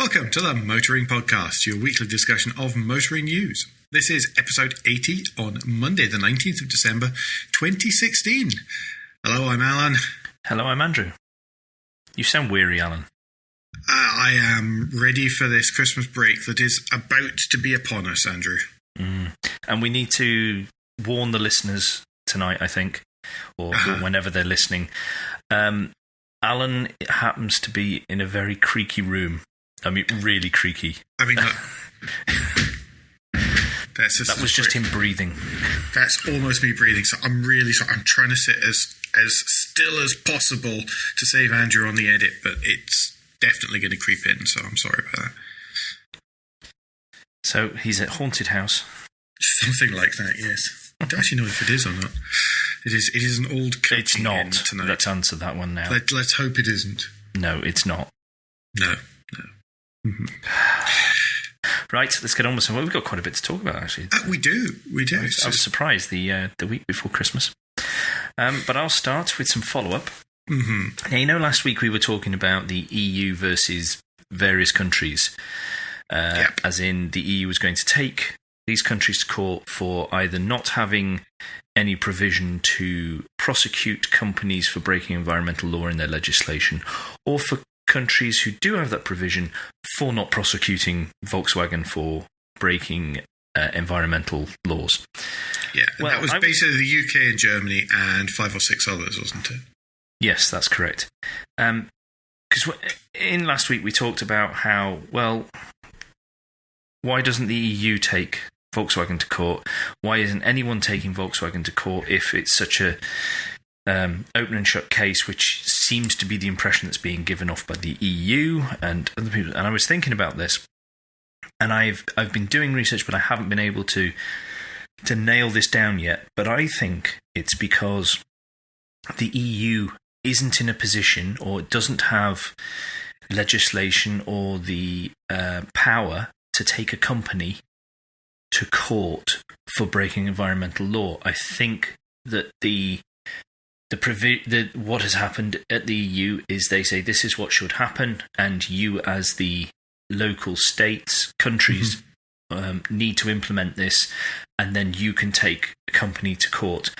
Welcome to the Motoring Podcast, your weekly discussion of motoring news. This is episode 80 on Monday, the 19th of December, 2016. Hello, I'm Alan. Hello, I'm Andrew. You sound weary, Alan. I am ready for this Christmas break that is about to be upon us, Andrew. And we need to warn the listeners tonight, I think, or whenever they're listening. Alan happens to be in a very creaky room. I mean, really creaky. I mean, look, that was just him breathing. That's almost me breathing. So I'm really sorry. I'm trying to sit as still as possible to save Andrew on the edit, but it's definitely going to creep in. So I'm sorry about that. So he's at haunted house. Something like that. Yes. I don't actually know if it is or not. It is an old. It's not. Tonight. Let's answer that one now. Let's hope it isn't. No, it's not. No. Mm-hmm. Right, let's get on with some. We've got quite a bit to talk about, actually. We do. I was surprised the week before Christmas. But I'll start with some follow-up. Mm-hmm. Now, you know, last week we were talking about the EU versus various countries. Yep. As in, the EU was going to take these countries to court for either not having any provision to prosecute companies for breaking environmental law in their legislation, or for countries who do have that provision for not prosecuting Volkswagen for breaking environmental laws. Yeah, well, that was basically the UK and Germany and 5 or 6 others, wasn't it? Yes, that's correct. Because in last week we talked about how, well, why doesn't the EU take Volkswagen to court? Why isn't anyone taking Volkswagen to court if it's such a open and shut case, which seems to be the impression that's being given off by the EU and other people? And I was thinking about this, and I've been doing research, but I haven't been able to nail this down yet. But I think it's because the EU isn't in a position, or doesn't have legislation or the power to take a company to court for breaking environmental law. I think that what has happened at the EU is they say this is what should happen, and you as the local states, countries, need to implement this, and then you can take a company to court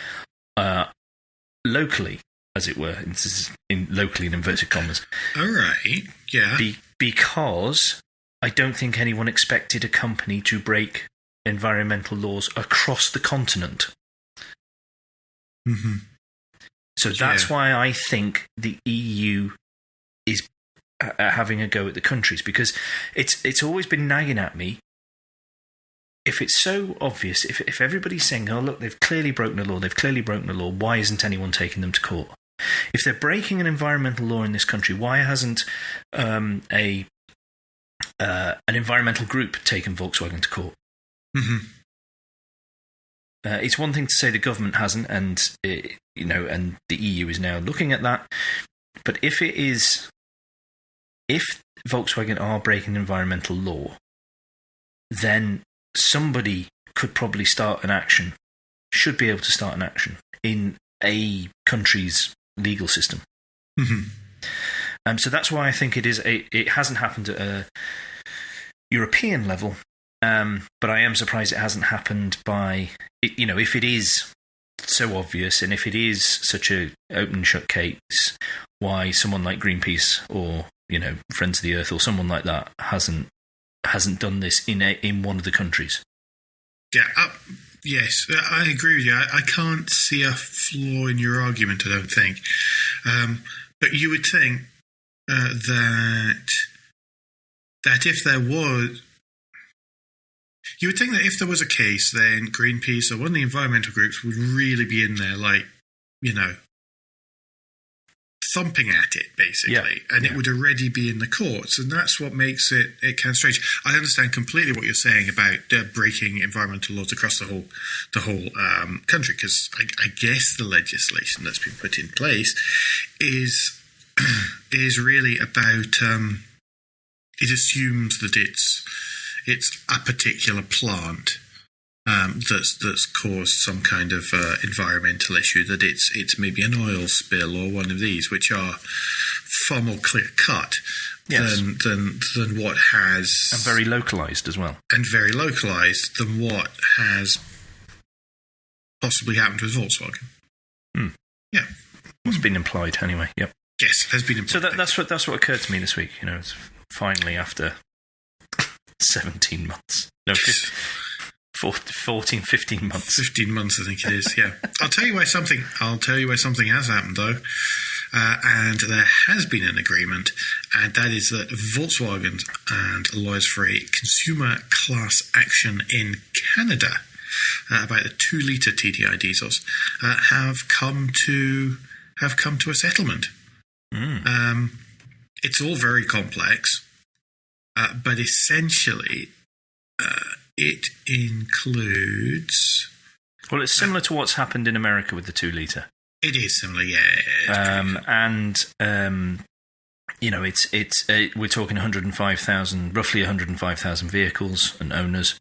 locally, as it were. This is locally in inverted commas. All right, yeah. Because I don't think anyone expected a company to break environmental laws across the continent. Mm-hmm. So that's why I think the EU is having a go at the countries, because it's always been nagging at me. If it's so obvious, if everybody's saying, oh, look, they've clearly broken the law, why isn't anyone taking them to court? If they're breaking an environmental law in this country, why hasn't an environmental group taken Volkswagen to court? Mm-hmm. It's one thing to say the government hasn't, and and the EU is now looking at that. But if Volkswagen are breaking environmental law, then somebody could probably should be able to start an action in a country's legal system. Mm-hmm. So that's why I think it hasn't happened at a European level. But I am surprised it hasn't happened by, if it is so obvious, and if it is such a open and shut case, why someone like Greenpeace or Friends of the Earth or someone like that hasn't done this in one of the countries. Yeah, yes, I agree with you. I can't see a flaw in your argument, I don't think. But you would think that if there was... You would think that if there was a case, then Greenpeace or one of the environmental groups would really be in there, thumping at it, basically, and it would already be in the courts, and that's what makes it kind of strange. I understand completely what you're saying about breaking environmental laws across the whole country, because I guess the legislation that's been put in place is really about it assumes that it's a particular plant that's caused some kind of environmental issue, that it's maybe an oil spill or one of these, which are far more clear cut than what has, and very localized as well, than what has possibly happened with Volkswagen. Yeah, what's been implied anyway. Yep. Yes, has been implied. So that's what occurred to me this week. It's finally after 17 months. No, 14, 15 months. 15 months, I think it is, yeah. I'll tell you where something has happened, though. And there has been an agreement, and that is that Volkswagen and lawyers for a consumer class action in Canada about the 2-litre TDI diesels have come to a settlement. It's all very complex, but essentially it includes... Well, it's similar to what's happened in America with the 2-litre. It is similar, yeah. It's we're talking 105,000, roughly 105,000 vehicles and owners.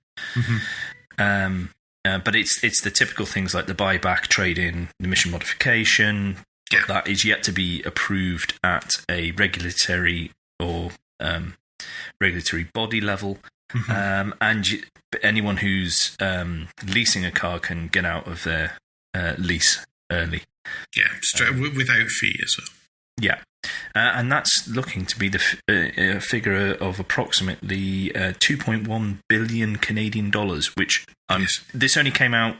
But it's the typical things like the buyback, trade-in, emission modification. Yeah. That is yet to be approved at a regulatory or regulatory body level. And anyone who's leasing a car can get out of their lease early. Yeah, without fee as well. Yeah, and that's looking to be the figure of approximately 2.1 billion Canadian dollars, which this only came out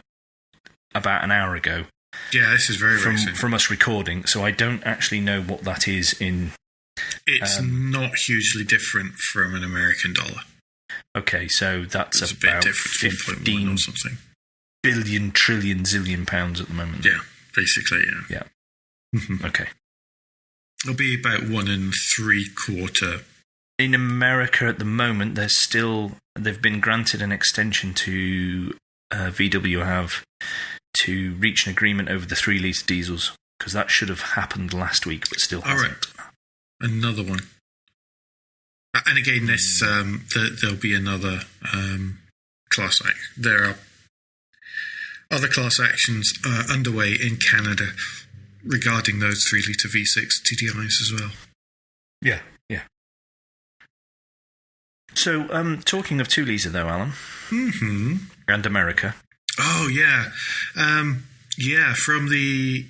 about an hour ago. Yeah, this is very recent from us recording, so I don't actually know what that is in. It's not hugely different from an American dollar. Okay, so that's it's about a bit different, 15 or something. Billion, trillion, zillion pounds at the moment. Yeah, basically, yeah. Okay. It'll be about 1 3/4. In America at the moment, they've been granted an extension to VW have to reach an agreement over the 3-litre diesels, because that should have happened last week, but still hasn't. All right. Another one. And again, this there'll be another class action. There are other class actions underway in Canada regarding those 3-litre V6 TDIs as well. Yeah. So, talking of 2-litre though, Alan, and America. Oh yeah, from the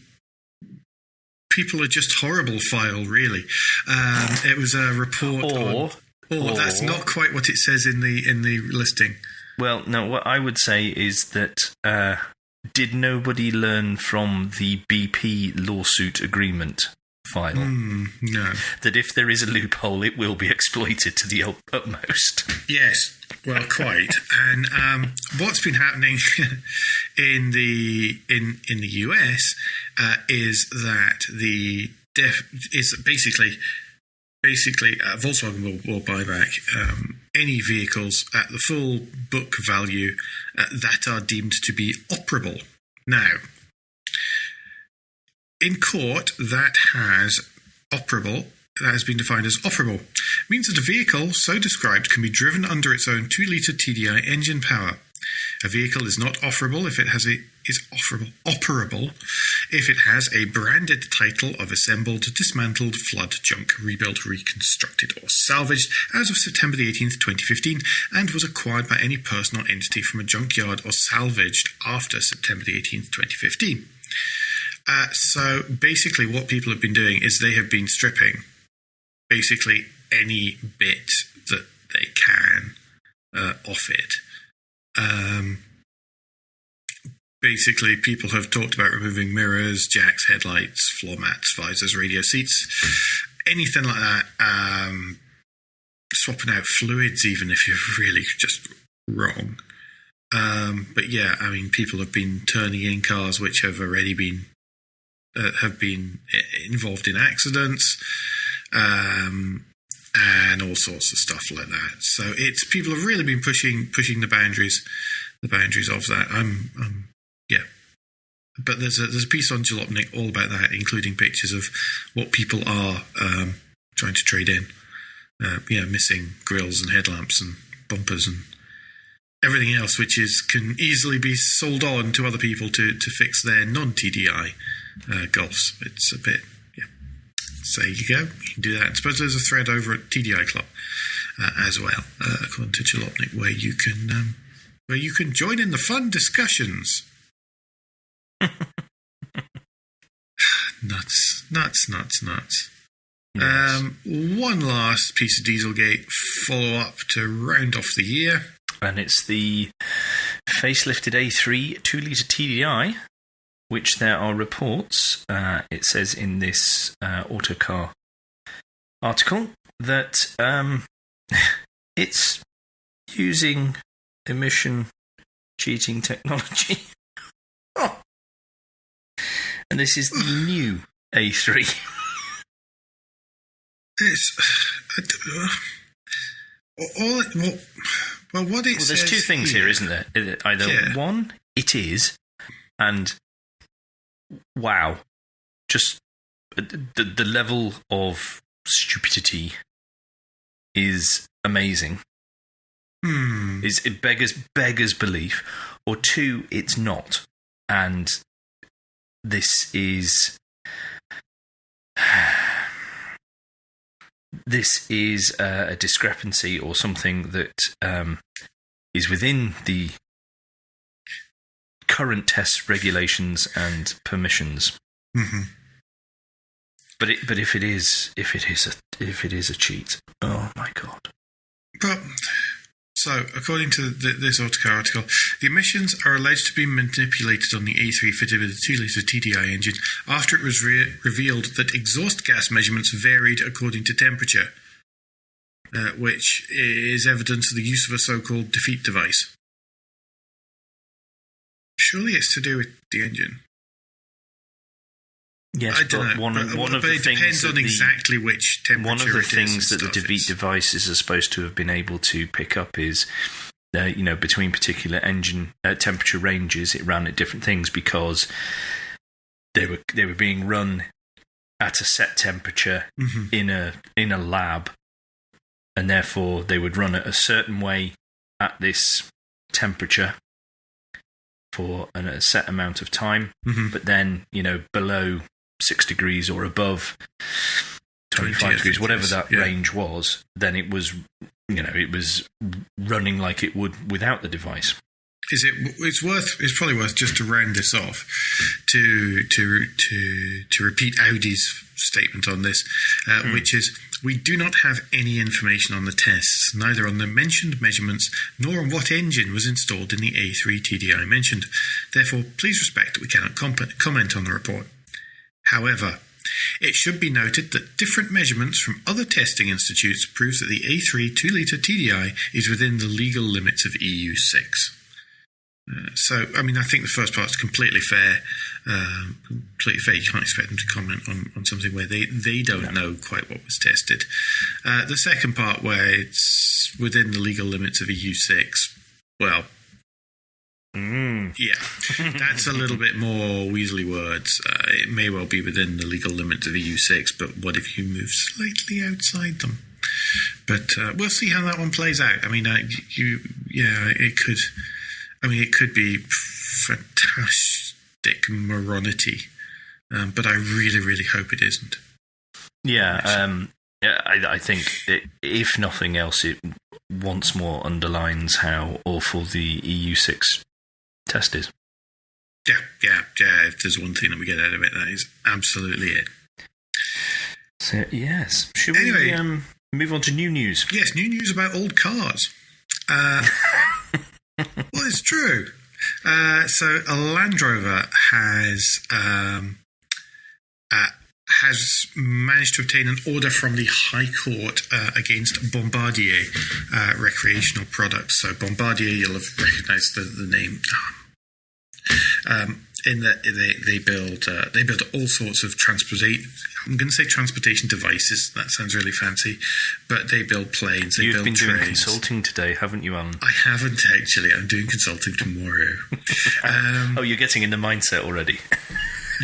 People Are Just Horrible file, really. It was a report or that's not quite what it says in the listing. Well, no, what I would say is that did nobody learn from the BP lawsuit agreement file? No. That if there is a loophole, it will be exploited to the utmost. Yes, well, quite. And what's been happening in the US is that Volkswagen will buy back any vehicles at the full book value that are deemed to be operable. Now, in court, that has been defined as operable. It means that a vehicle so described can be driven under its own 2-litre TDI engine power. A vehicle is not operable if it has operable if it has a branded title of assembled, dismantled, flood, junk, rebuilt, reconstructed, or salvaged as of September the 18th, 2015, and was acquired by any person or entity from a junkyard or salvaged after September the 18th, 2015. So basically what people have been doing is they have been stripping basically any bit that they can off it. Basically, people have talked about removing mirrors, jacks, headlights, floor mats, visors, radio seats, anything like that. Swapping out fluids, even if you're really just wrong. But yeah, I mean, people have been turning in cars which have already been involved in accidents, and all sorts of stuff like that. So people have really been pushing the boundaries of that. But there's a piece on Jalopnik all about that, including pictures of what people are trying to trade in. Missing grills and headlamps and bumpers and everything else, which can easily be sold on to other people to fix their non-TDI Golfs. It's a bit, So there you go. You can do that. I suppose there's a thread over at TDI Club as well, according to Jalopnik, where you can join in the fun discussions. Nuts. Yes. One last piece of Dieselgate follow-up to round off the year. And it's the facelifted A3 2-litre TDI, which there are reports, it says in this Autocar article, that it's using emission cheating technology. Oh. And this is the new A3. There's two things here, isn't there? Either one, it is, and wow, just the level of stupidity is amazing. It beggars belief. Or two, it's not, and this is a discrepancy or something that is within the current test regulations and permissions. Mm-hmm. But if it is a cheat, oh my god! But so, according to this Autocar article, the emissions are alleged to be manipulated on the A3 fitted with a 2-litre TDI engine after it was revealed that exhaust gas measurements varied according to temperature, which is evidence of the use of a so-called defeat device. Surely it's to do with the engine. Yes, but one of the things depends on exactly which temperature. One of the it things is that the defeat devices are supposed to have been able to pick up is, between particular engine temperature ranges, it ran at different things because they were being run at a set temperature in a lab, and therefore they would run it a certain way at this temperature for a set amount of time, but then below 6 degrees or above 25 degrees, whatever that range was, then it was running like it would without the device. It's probably worth just to round this off to repeat Audi's statement on this, which is, we do not have any information on the tests, neither on the mentioned measurements nor on what engine was installed in the A3 TDI mentioned. Therefore, please respect that we cannot comment on the report. However, it should be noted that different measurements from other testing institutes prove that the A3 2-litre TDI is within the legal limits of EU6. I think the first part is completely fair. You can't expect them to comment on something where they don't know quite what was tested. The second part, where it's within the legal limits of EU6, well, yeah, that's a little bit more weaselly words. It may well be within the legal limits of EU6, but what if you move slightly outside them? But we'll see how that one plays out. It could be fantastic moronity, but I really, really hope it isn't. I think if nothing else, it once more underlines how awful the EU6 test is. Yeah. If there's one thing that we get out of it, that is absolutely it. So, yes. Should we move on to new news? Yes, new news about old cars. Well, it's true. So a Land Rover has managed to obtain an order from the High Court against Bombardier recreational products. So Bombardier, you'll have recognised the name. In that they build all sorts of I'm going to say transportation devices. That sounds really fancy, but they build planes. You've been doing consulting today, haven't you, Alan? I haven't actually. I'm doing consulting tomorrow. You're getting in the mindset already.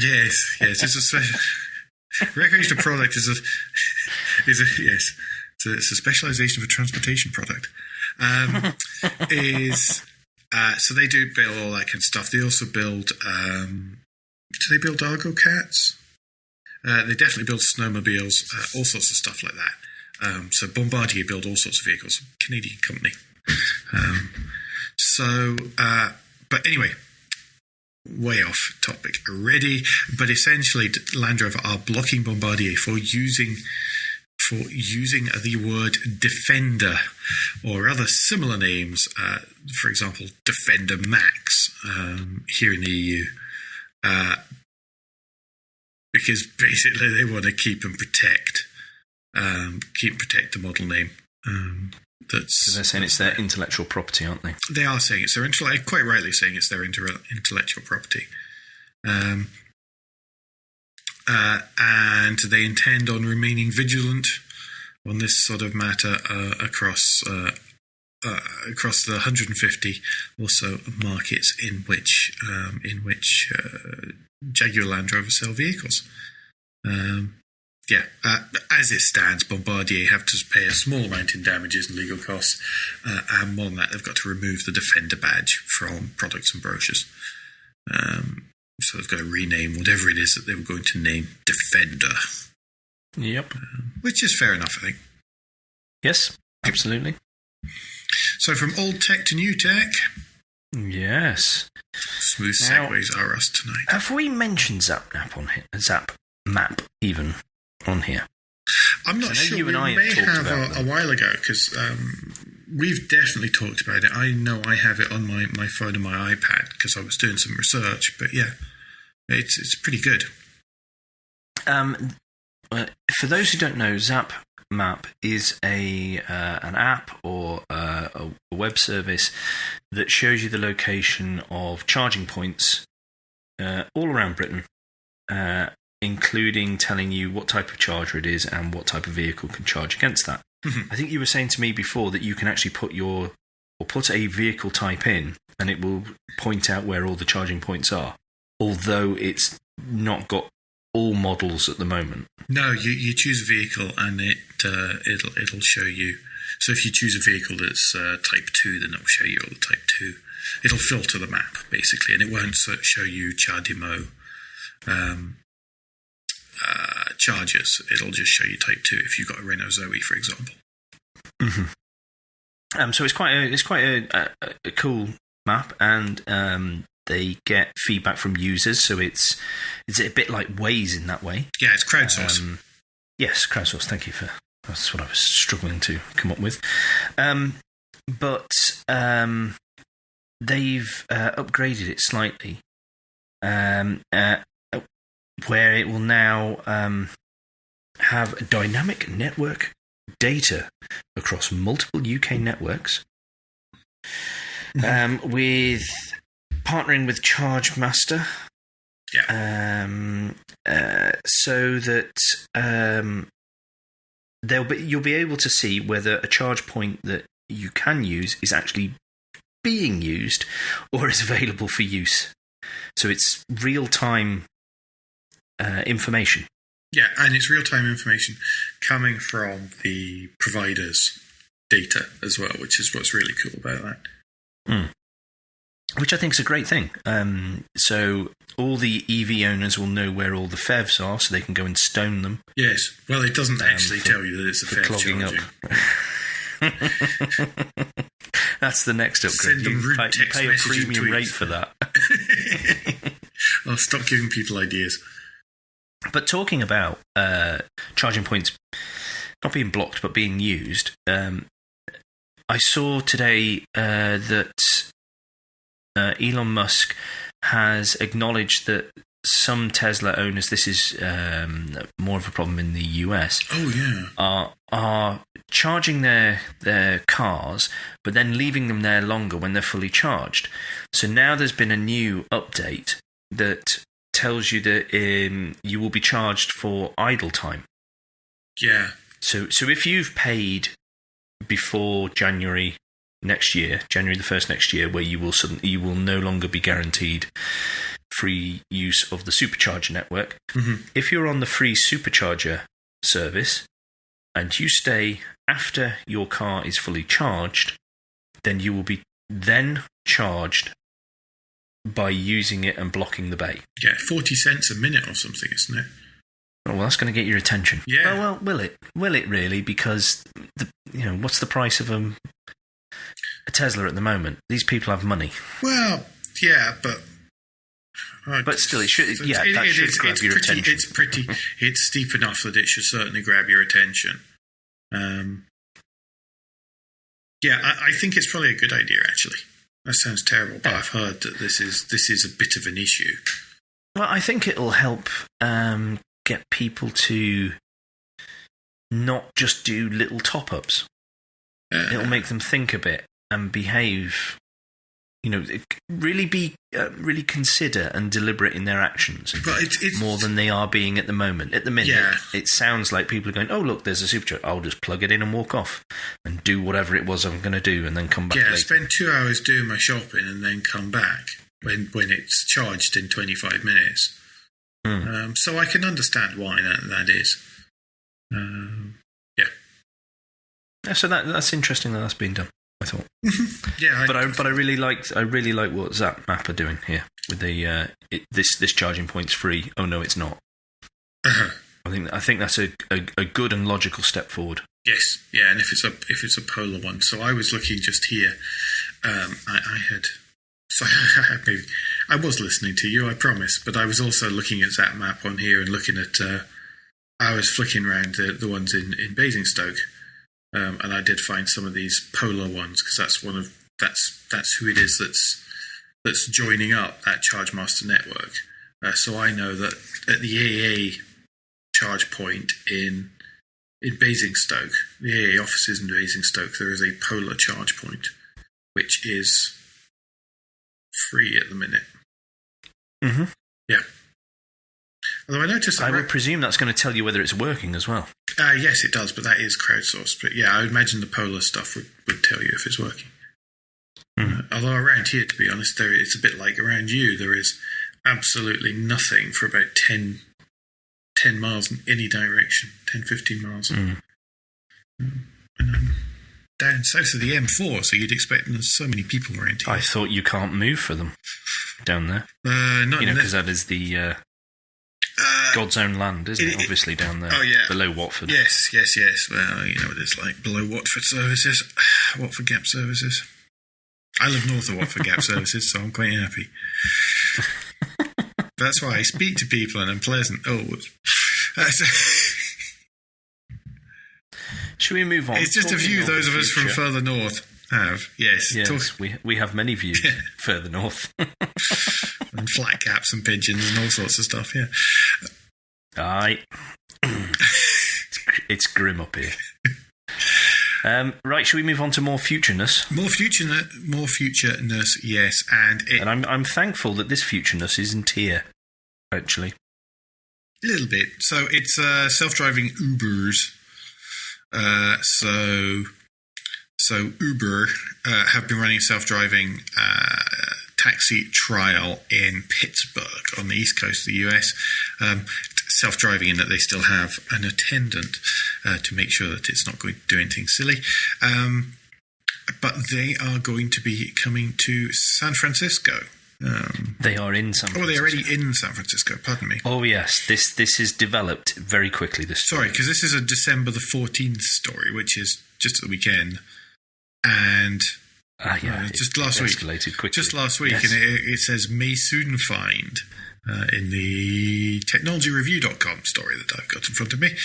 Yes. It's a special recreational product. It's a specialisation of a transportation product. So they do build all that kind of stuff. They also build. Do they build Argo cats? They definitely build snowmobiles, all sorts of stuff like that. So Bombardier build all sorts of vehicles, Canadian company. But anyway, way off topic already. But essentially, Land Rover are blocking Bombardier for using the word Defender or other similar names. For example, Defender Max here in the EU. Because basically they want to keep and protect the model name. So they're saying it's their intellectual property, aren't they? They are saying it's their quite rightly saying it's their intellectual property, and they intend on remaining vigilant on this sort of matter across the 150 or so markets in which Jaguar Land Rover sell vehicles. As it stands, Bombardier have to pay a small amount in damages and legal costs, and more than that, they've got to remove the Defender badge from products and brochures. So they've got to rename whatever it is that they were going to name Defender. Yep. Which is fair enough, I think. Yes, absolutely. So from old tech to new tech. Yes. Smooth segues are us tonight. Have we mentioned Zap Map even on here? I'm not sure. You and I may have a while ago, because we've definitely talked about it. I know I have it on my phone and my iPad because I was doing some research. But yeah, it's pretty good. For those who don't know, Zap Map is an app or a web service that shows you the location of charging points all around Britain, including telling you what type of charger it is and what type of vehicle can charge against that. Mm-hmm. I think you were saying to me before that you can actually put a vehicle type in and it will point out where all the charging points are, although it's not got all models at the moment. No, you choose a vehicle and it'll show you. So if you choose a vehicle that's Type 2, then it'll show you all the Type 2. It'll filter the map, basically, and it won't show you CHAdeMO chargers. It'll just show you Type 2 if you've got a Renault Zoe, for example. Mm-hmm. So it's quite a cool map, and they get feedback from users, so it's a bit like Waze in that way. Yeah, it's crowdsourced. Yes, crowdsourced. Thank you that's what I was struggling to come up with. But they've upgraded it slightly, where it will now have dynamic network data across multiple UK networks, with partnering with ChargeMaster, so that you'll be able to see whether a charge point that you can use is actually being used or is available for use. So it's real-time information. Yeah, and it's real-time information coming from the provider's data as well, which is what's really cool about that. Mm. Which I think is a great thing. So all the EV owners will know where all the FEVs are, so they can go and stone them. Yes. Well, it doesn't actually tell you that it's a FEV clogging up. That's the next upgrade. You pay a premium rate for that. I'll stop giving people ideas. But talking about charging points not being blocked but being used, I saw today that Elon Musk has acknowledged that some Tesla owners, this is more of a problem in the US, are charging their cars, but then leaving them there longer when they're fully charged. So now there's been a new update that tells you that you will be charged for idle time. Yeah. So if you've paid before January the 1st next year, where you will no longer be guaranteed free use of the supercharger network. Mm-hmm. If you're on the free supercharger service and you stay after your car is fully charged, then you will be then charged by using it and blocking the bay. Yeah, 40 cents a minute or something, isn't it? Oh, well, that's going to get your attention. Yeah. Well, will it? Will it really? Because what's the price of a Tesla at the moment? These people have money. Well, yeah, but still, it should. Yeah, that should grab your attention. It's steep enough that it should certainly grab your attention. Yeah, I think it's probably a good idea. Actually, that sounds terrible, but I've heard that this is a bit of an issue. Well, I think it'll help get people to not just do little top-ups. It'll make them think a bit and behave. Really consider and deliberate in their actions, it's more than they are being at the moment. At the minute, it sounds like people are going, "Oh, look, there's a supercharger. I'll just plug it in and walk off and do whatever it was I'm going to do, and then come back." Yeah, later. Spend 2 hours doing my shopping and then come back when it's charged in 25 minutes. So I can understand why that is. Yeah, so that's interesting that that's been done. I thought. Yeah, but I really like what Zap Map are doing here with the this charging point's free. Oh no, it's not. Uh-huh. I think that's a good and logical step forward. Yes, yeah, and if it's a polar one. So I was looking just here. I was listening to you, I promise, but I was also looking at Zap Map on here and looking at. I was flicking around the ones in Basingstoke. And I did find some of these polar ones because that's who it is that's joining up that ChargeMaster network. So I know that at the AA charge point in Basingstoke, the AA offices in Basingstoke, there is a polar charge point, which is free at the minute. Mm-hmm. Yeah. Although I noticed I would presume that's going to tell you whether it's working as well. Yes, it does, but that is crowdsourced. But yeah, I would imagine the polar stuff would tell you if it's working. Although around here, to be honest, it's a bit like around you. There is absolutely nothing for about 10 miles in any direction, 10, 15 miles. And I'm down south of the M4, so you'd expect there's so many people around here. I thought you can't move for them down there. Not because that is the... God's own land, isn't it? Obviously down there, below Watford. Yes. Well, you know what it's like below Watford services, Watford Gap services. I live north of Watford Gap services, so I'm quite happy. That's why I speak to people and I'm pleasant. Should we move on? It's just a view those of us from further north have. Yes, we have many views further north. And flat caps and pigeons and all sorts of stuff, yeah. Aye. It's grim up here. Right, shall we move on to more futureness? More futureness, yes. And I'm thankful that this futureness isn't here, actually. A little bit. So it's self-driving Ubers. So Uber have been running a self-driving taxi trial in Pittsburgh on the east coast of the US. Self-driving in that they still have an attendant to make sure that it's not going to do anything silly. But they are going to be coming to San Francisco. They are in San Francisco. Oh, they're already in San Francisco, pardon me. Oh, yes. This is developed very quickly, this story. Sorry, because this is a December the 14th story, which is just at the weekend. And just last week. Escalated quickly. Just last week, yes. And it says may soon find in the technologyreview.com story that I've got in front of me.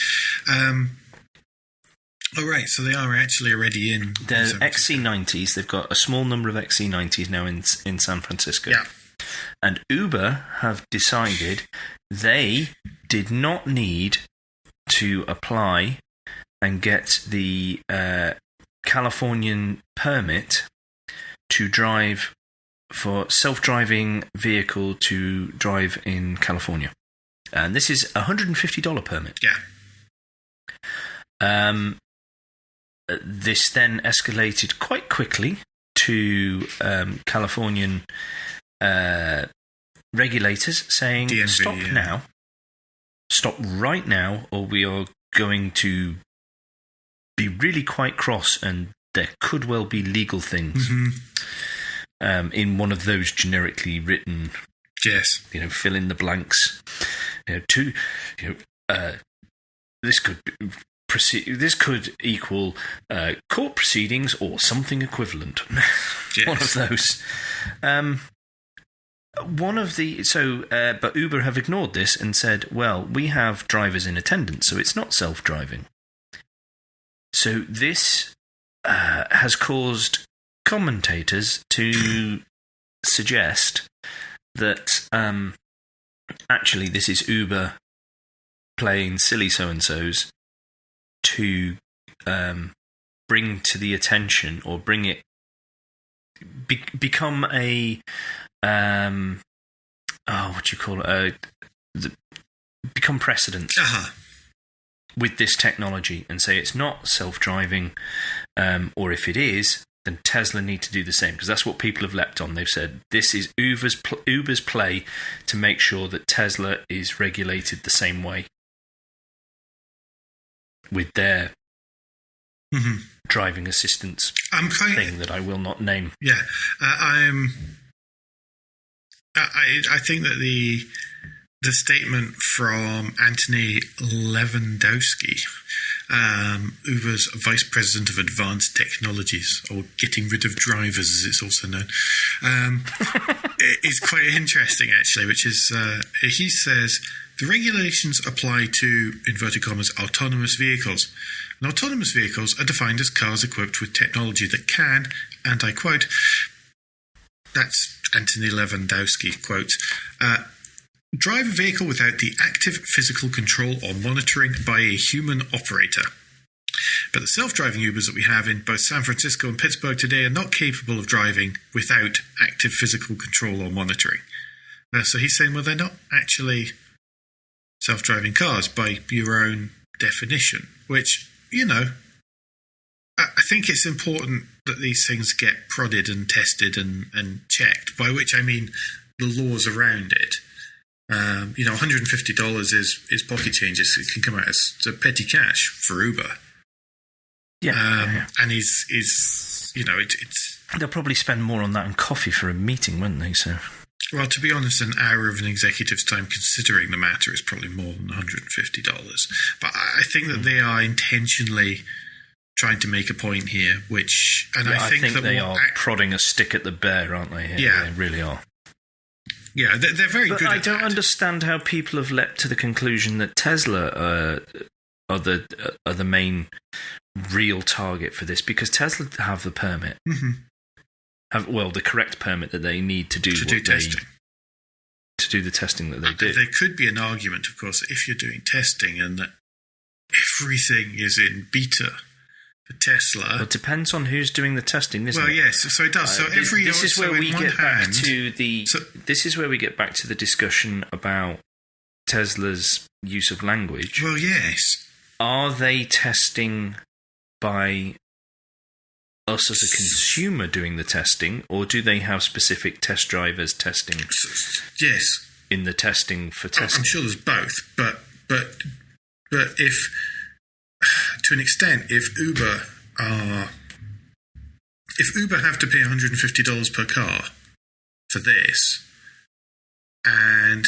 All right, so they are actually already in. The XC90s, they've got a small number of XC90s now in San Francisco. Yeah. And Uber have decided they did not need to apply and get the Californian permit to drive for self-driving vehicle to drive in California. And this is a $150 permit. Yeah. This then escalated quite quickly to Californian regulators saying, DMV, stop right now, or we are going to be really quite cross, and there could well be legal things in one of those generically written, yes, fill in the blanks. this could this could equal court proceedings or something equivalent. Yes. One of those. But Uber have ignored this and said, well, we have drivers in attendance, so it's not self-driving. So this has caused commentators to suggest that actually this is Uber playing silly so-and-sos to bring to the attention or bring it become a what do you call it? Become precedent with this technology and say it's not self-driving, or if it is, then Tesla need to do the same, because that's what people have leapt on. They've said this is Uber's play to make sure that Tesla is regulated the same way with their driving assistance thing that I will not name. Yeah, I think that the statement from Anthony Lewandowski, Uber's Vice President of Advanced Technologies, or Getting Rid of Drivers as it's also known, is quite interesting actually, which is, he says, the regulations apply to, inverted commas, autonomous vehicles. And autonomous vehicles are defined as cars equipped with technology that can, and I quote, that's Anthony Lewandowski, quote, drive a vehicle without the active physical control or monitoring by a human operator. But the self-driving Ubers that we have in both San Francisco and Pittsburgh today are not capable of driving without active physical control or monitoring. So he's saying, well, they're not actually self-driving cars by your own definition, which, you know, I think it's important that these things get prodded and tested and checked, by which I mean the laws around it. You know, $150 is pocket change. It can come out as petty cash for Uber. Yeah. And is you know, it's... They'll probably spend more on that and coffee for a meeting, won't they? So, well, to be honest, an hour of an executive's time considering the matter is probably more than $150. But I think that they are intentionally trying to make a point here, which... And I think that they are prodding a stick at the bear, aren't they? Yeah. They really are. Yeah, they're very good at that. I don't understand how people have leapt to the conclusion that Tesla are the main real target for this, because Tesla have the permit. Have the correct permit that they need to do testing. To do the testing that they do. There could be an argument, of course, that if you're doing testing and that everything is in beta for Tesla... Well, it depends on who's doing the testing, isn't it? Well, yes, so it does. This is where we get back to the discussion about Tesla's use of language. Well, yes. Are they testing by us as a consumer doing the testing, or do they have specific test drivers testing? Yes. In the testing for testing? I'm sure there's both, but if, to an extent, if Uber have to pay $150 per car for this, and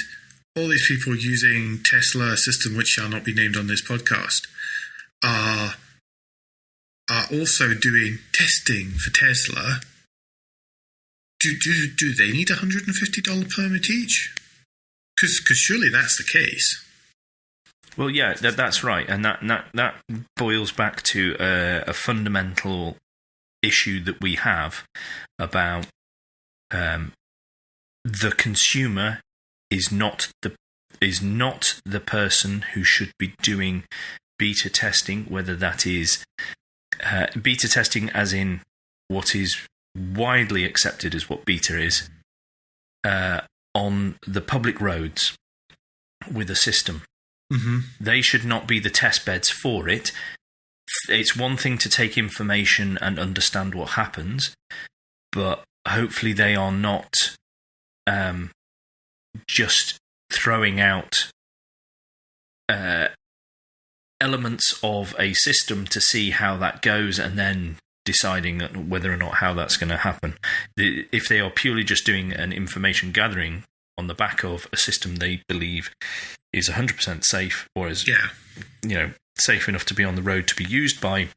all these people using Tesla, a system which shall not be named on this podcast, are also doing testing for Tesla, do they need a $150 permit each? Because surely that's the case. Well, yeah, that's right, and that boils back to a fundamental issue that we have about the consumer is not the person who should be doing beta testing, whether that is beta testing as in what is widely accepted as what beta is on the public roads with a system. They should not be the test beds for it. It's one thing to take information and understand what happens, but hopefully they are not just throwing out elements of a system to see how that goes and then deciding whether or not how that's going to happen. If they are purely just doing an information gathering on the back of a system they believe is 100% safe, or is safe enough to be on the road to be used by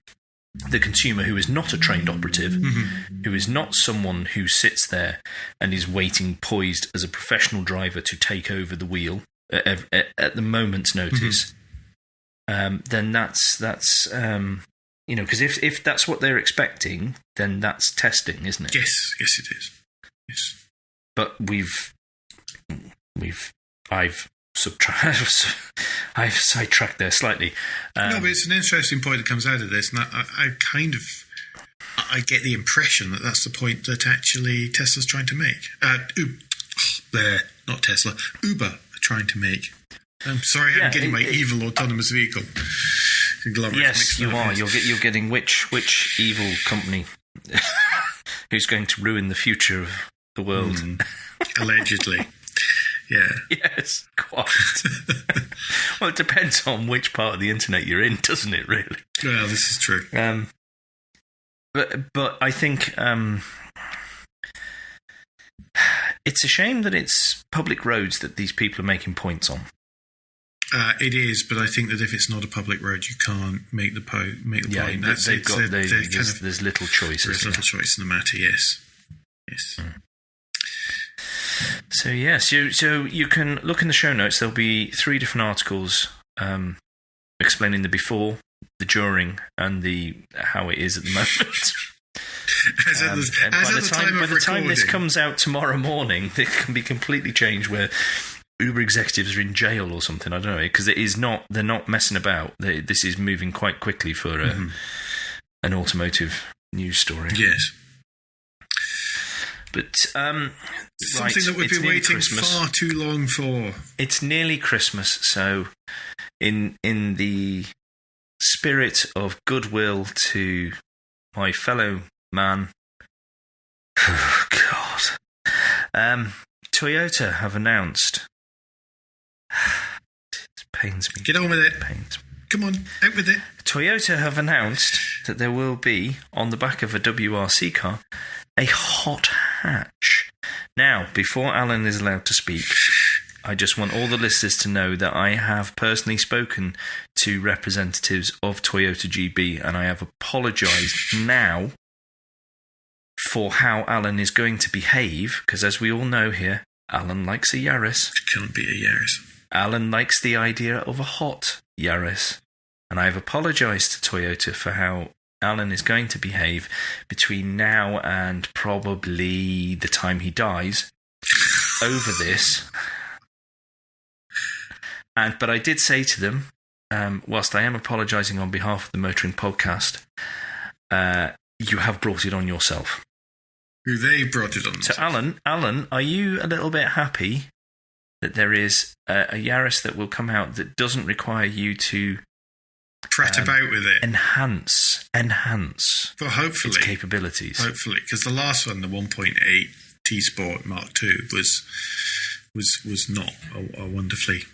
the consumer, who is not a trained operative, who is not someone who sits there and is waiting poised as a professional driver to take over the wheel at the moment's notice. Then that's because if that's what they're expecting, then that's testing, isn't it? Yes, it is. Yes. But I've sidetracked there slightly. No, but it's an interesting point that comes out of this, and I get the impression that that's the point that actually Tesla's trying to make. Not Tesla, Uber are trying to make. I'm sorry, I'm getting my evil autonomous vehicle. Yes, you are. You're getting which evil company who's going to ruin the future of the world? Allegedly. Yeah. Yes, quite. Well, it depends on which part of the internet you're in, doesn't it, really? Well, this is true. But I think it's a shame that it's public roads that these people are making points on. It is, but I think that if it's not a public road, you can't make the point. There's little choice. There's little choice in the matter. Yes. So you can look in the show notes. There'll be 3 different articles explaining the before, the during, and the how it is at the moment. By the time this comes out tomorrow morning, it can be completely changed. Where Uber executives are in jail or something. I don't know, because it is not. They're not messing about. This is moving quite quickly for an automotive news story. Yes. But something that we've been waiting far too long for. It's nearly Christmas, so in the spirit of goodwill to my fellow man, oh God, Toyota have announced. It pains me. Get on with it. Come on, out with it. Toyota have announced that there will be, on the back of a WRC car, a hot hatch. Now, before Alan is allowed to speak, I just want all the listeners to know that I have personally spoken to representatives of Toyota GB, and I have apologised now for how Alan is going to behave, because as we all know here, Alan likes a Yaris. It can't be a Yaris. Alan likes the idea of a hot Yaris. And I've apologised to Toyota for how Alan is going to behave between now and probably the time he dies over this. But I did say to them, whilst I am apologising on behalf of the Motoring Podcast, you have brought it on yourself. Who they brought it on. So Alan, are you a little bit happy that there is a Yaris that will come out that doesn't require you to prat about with it, enhance well, hopefully its capabilities? Hopefully, because the last one, the 1.8 T Sport Mark II, was not a wonderfully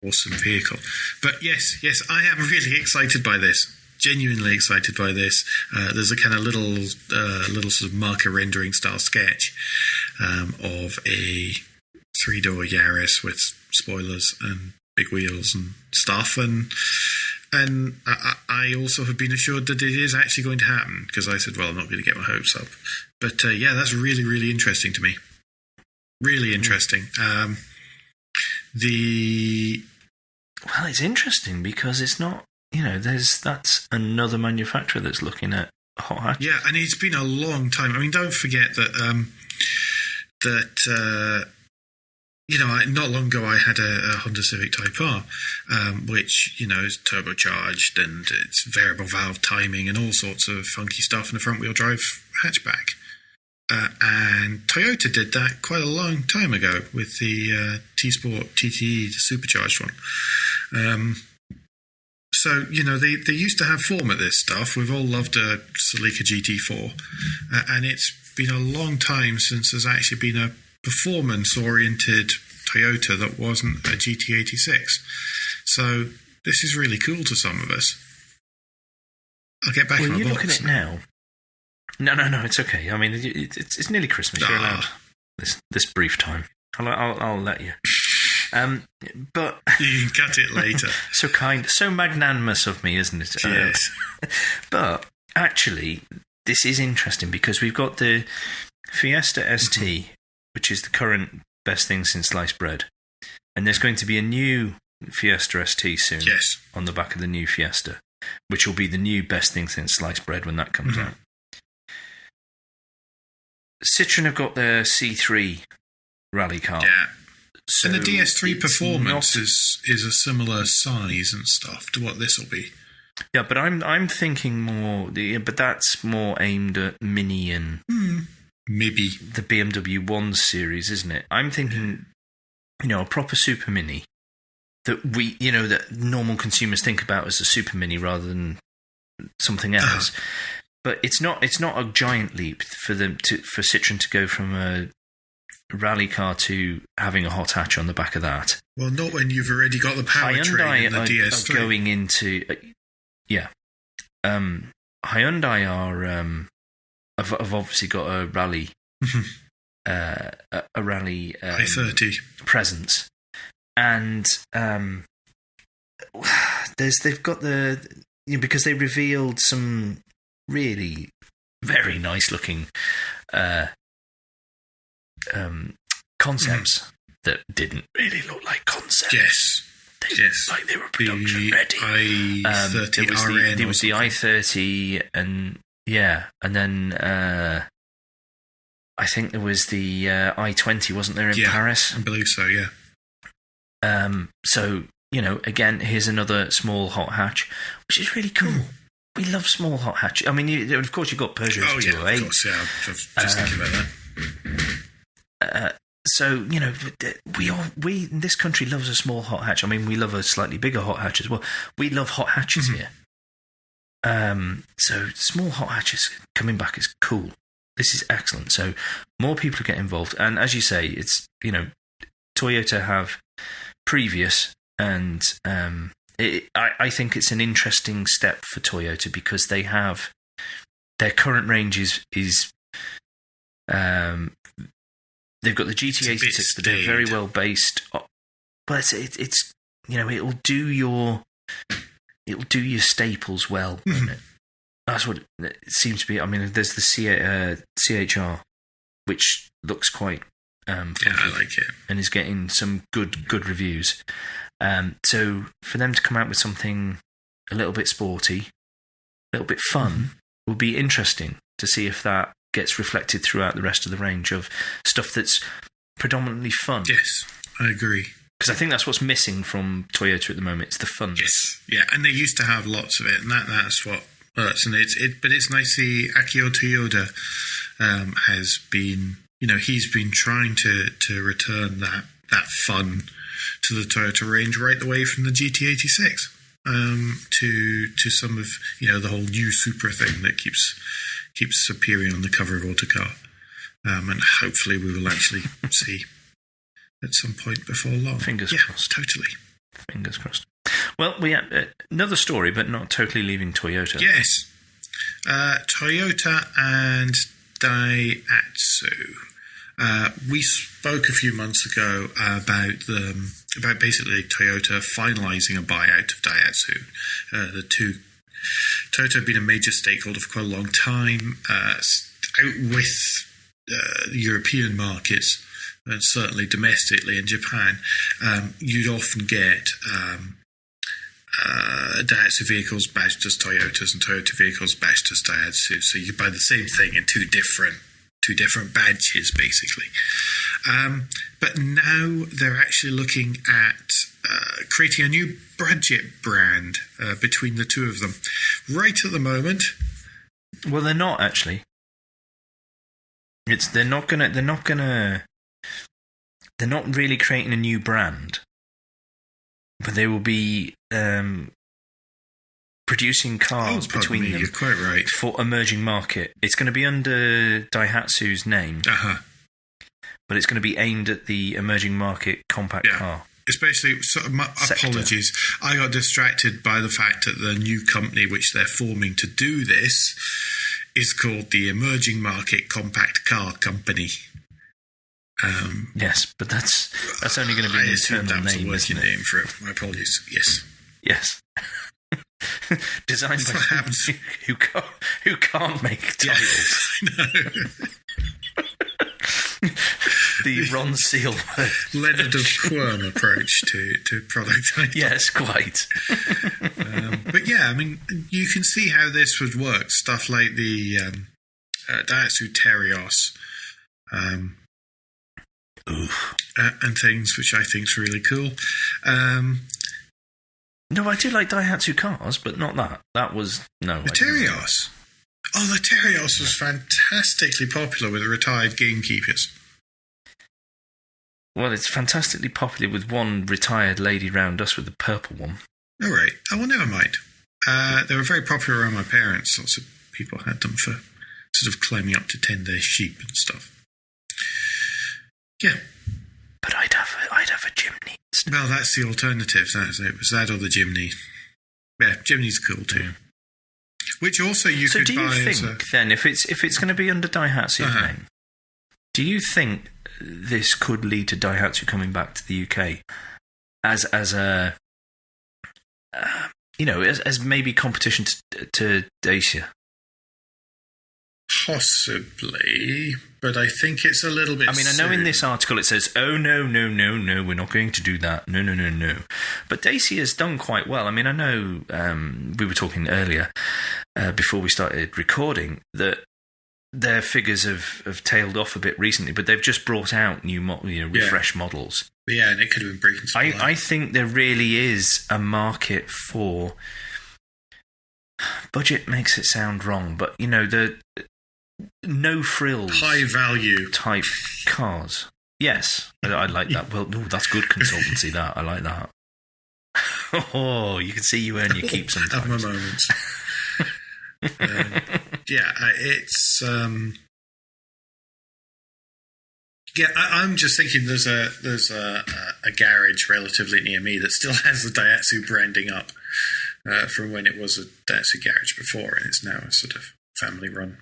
awesome vehicle. But yes, I am really excited by this. Genuinely excited by this. There's a kind of little sort of marker rendering style sketch of a 3-door Yaris with spoilers and big wheels and stuff, and I also have been assured that it is actually going to happen, because I said, well, I'm not going to get my hopes up. But that's really, really interesting to me. Really interesting. Well, it's interesting because it's not, that's another manufacturer that's looking at hot hatches. Yeah, and it's been a long time. I mean, don't forget that not long ago I had a Honda Civic Type R, which, is turbocharged and it's variable valve timing and all sorts of funky stuff in a front-wheel drive hatchback. And Toyota did that quite a long time ago with the T-Sport TTE, the supercharged one. So, they used to have form at this stuff. We've all loved a Celica GT4. And it's been a long time since there's actually been a performance-oriented Toyota that wasn't a GT86. So this is really cool to some of us. I'll get back in my box. Well, you look at it now. No, it's okay. I mean, it's nearly Christmas. You're allowed this brief time. I'll let you. But you can cut it later. So magnanimous of me, isn't it? Yes. But actually, this is interesting because we've got the Fiesta ST, which is the current best thing since sliced bread, and there's going to be a new Fiesta ST soon. Yes. On the back of the new Fiesta, which will be the new best thing since sliced bread when that comes out. Citroen have got their C3 rally car. Yeah. So and the DS3 Performance is a similar size and stuff to what this will be. Yeah, but I'm thinking more. But that's more aimed at Mini and maybe the BMW 1 Series, isn't it? I'm thinking, a proper Super Mini that that normal consumers think about as a Super Mini rather than something else. But it's not a giant leap for Citroen to go from a rally car to having a hot hatch on the back of that. Well, not when you've already got the powertrain in the DS3. Are going into Hyundai have obviously got a rally i30 presence, and they've got because they revealed some really very nice looking concepts that didn't really look like concepts. Yes. Like they were production ready. i30 There was the i30, and then I think there was the i20, wasn't there, in Paris? I believe so. Yeah. So again, here's another small hot hatch, which is really cool. We love small hot hatches. I mean, of course, you've got Peugeot 208. Oh, yeah, of course, yeah. I was just thinking about that. So, we in this country loves a small hot hatch. I mean, we love a slightly bigger hot hatch as well. We love hot hatches here. So small hot hatches coming back is cool. This is excellent. So more people get involved. And as you say, it's, Toyota have previous, and I think it's an interesting step for Toyota because they have their current range is they've got the GT86 that are very well based, but it's it'll do your staples well, won't it? That's what it seems to be. I mean, there's the CHR, which looks quite funky, I like it, and is getting some good reviews. So for them to come out with something a little bit sporty, a little bit fun, will be interesting to see if that gets reflected throughout the rest of the range of stuff that's predominantly fun. Yes, I agree. Because I think that's what's missing from Toyota at the moment. It's the fun. Yes, yeah, and they used to have lots of it, and that's what works. And but it's nice. The Akio Toyoda has been, he's been trying to return that fun to the Toyota range right the way from the GT86 to some of the whole new Supra thing that keeps appearing on the cover of Autocar, and hopefully we will actually see at some point before long. Fingers crossed. Totally. Fingers crossed. Well, we have another story, but not totally leaving Toyota. Yes. Toyota and Daihatsu. We spoke a few months ago about basically Toyota finalising a buyout of Daihatsu. Toyota have been a major stakeholder for quite a long time, out with European markets, and certainly domestically in Japan. You'd often get Daihatsu vehicles badged as Toyotas and Toyota vehicles badged as Daihatsu. So you could buy the same thing in two different badges, basically. But now they're actually looking at creating a new budget brand between the two of them. Right at the moment, well, they're not actually. They're not really creating a new brand, but they will be producing cars between them. You're quite right. For emerging market. It's going to be under Daihatsu's name, but it's going to be aimed at the emerging market compact car. Especially, apologies, I got distracted by the fact that the new company which they're forming to do this is called the Emerging Market Compact Car Company. Yes, but that's only going to be an internal name, isn't it? Name for it. My apologies. Yes. Designed by someone who can't make titles. No. The Ron Seal Leonard of Quirm approach to product titles. Yes, quite. But yeah, I mean, you can see how this would work. Stuff like the Daihatsu Terios, and things which I think is really cool. No, I do like Daihatsu cars, but not that. That was no. The Terios. Oh, the Terios was fantastically popular with retired gamekeepers. Well, it's fantastically popular with one retired lady round us with the purple one. Oh, right. Oh, well, never mind. They were very popular around my parents. Lots of people had them for sort of climbing up to tend their sheep and stuff. Yeah. But I'd have a Jimny. Well, that's the alternative. It was that or the Jimny. Yeah, Jimny's cool too. Yeah. Which also you could buy. So do you think then, if it's going to be under Daihatsu's name, do you think this could lead to Daihatsu coming back to the UK as a as maybe competition to Dacia? Possibly, but I think it's a little bit. I mean, I know in this article it says, "Oh no, we're not going to do that. No." But Dacia has done quite well. I mean, I know we were talking earlier before we started recording that their figures have tailed off a bit recently, but they've just brought out new, refreshed models. Yeah, and it could have been breaking. I think there really is a market for. Budget makes it sound wrong, but the no frills, high value type cars. Yes, I like that. Well, that's good consultancy. That I like that. Oh, you can see you earn your keep sometimes. Have my moments. It's. I'm just thinking there's a garage relatively near me that still has the Daihatsu branding up from when it was a Daihatsu garage before, and it's now a sort of family run.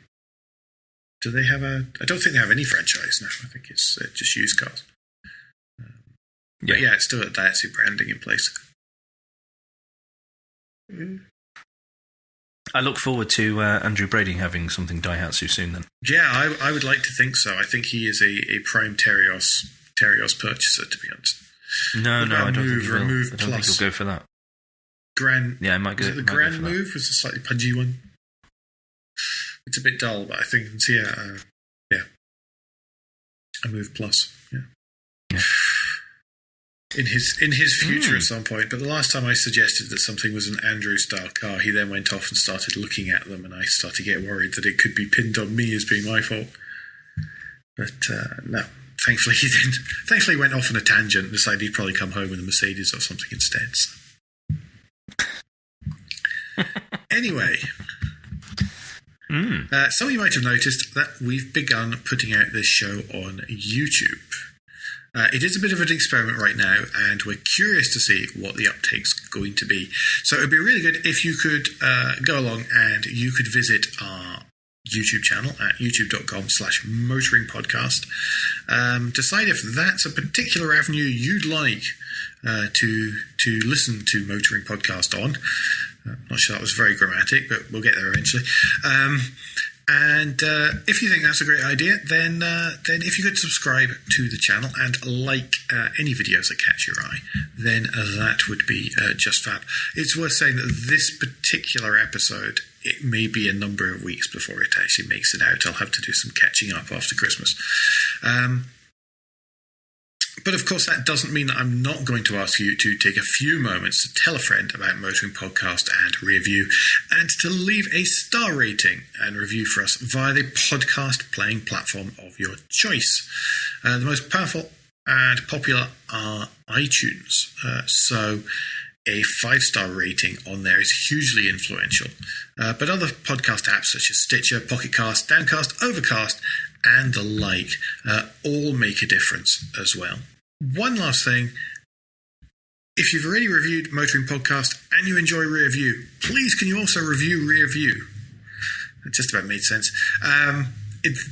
Do they have I don't think they have any franchise now. I think it's just used cars. But yeah, it's still a Daihatsu branding in place. I look forward to Andrew Brady having something Daihatsu soon then. Yeah, I would like to think so. I think he is a prime Terios purchaser, to be honest. No, I don't think he will. I don't think he'll go for that. Yeah, I might go. Was it the Grand Move? Was a slightly pudgy one. It's a bit dull, but I think it's a Move Plus. Yeah. In his future at some point. But the last time I suggested that something was an Andrew style car, he then went off and started looking at them, and I started to get worried that it could be pinned on me as being my fault. But no, thankfully he didn't. Thankfully he went off on a tangent and decided he'd probably come home with a Mercedes or something instead. So. Anyway, some of you might have noticed that we've begun putting out this show on YouTube. It is a bit of an experiment right now, and we're curious to see what the uptake's going to be. So it would be really good if you could go along and you could visit our YouTube channel at youtube.com/motoringpodcast. Decide if that's a particular avenue you'd like to listen to Motoring Podcast on. I'm not sure that was very grammatic, but we'll get there eventually. And if you think that's a great idea, then if you could subscribe to the channel and like any videos that catch your eye, then that would be just fab. It's worth saying that this particular episode, it may be a number of weeks before it actually makes it out. I'll have to do some catching up after Christmas. But of course, that doesn't mean that I'm not going to ask you to take a few moments to tell a friend about Motoring Podcast and Review, and to leave a star rating and review for us via the podcast playing platform of your choice. The most powerful and popular are iTunes. So a 5-star rating on there is hugely influential. But other podcast apps such as Stitcher, Pocket Cast, Downcast, Overcast, and the like all make a difference as well. One last thing. If you've already reviewed Motoring Podcast and you enjoy Rear View, please can you also review Rear View? It just about made sense.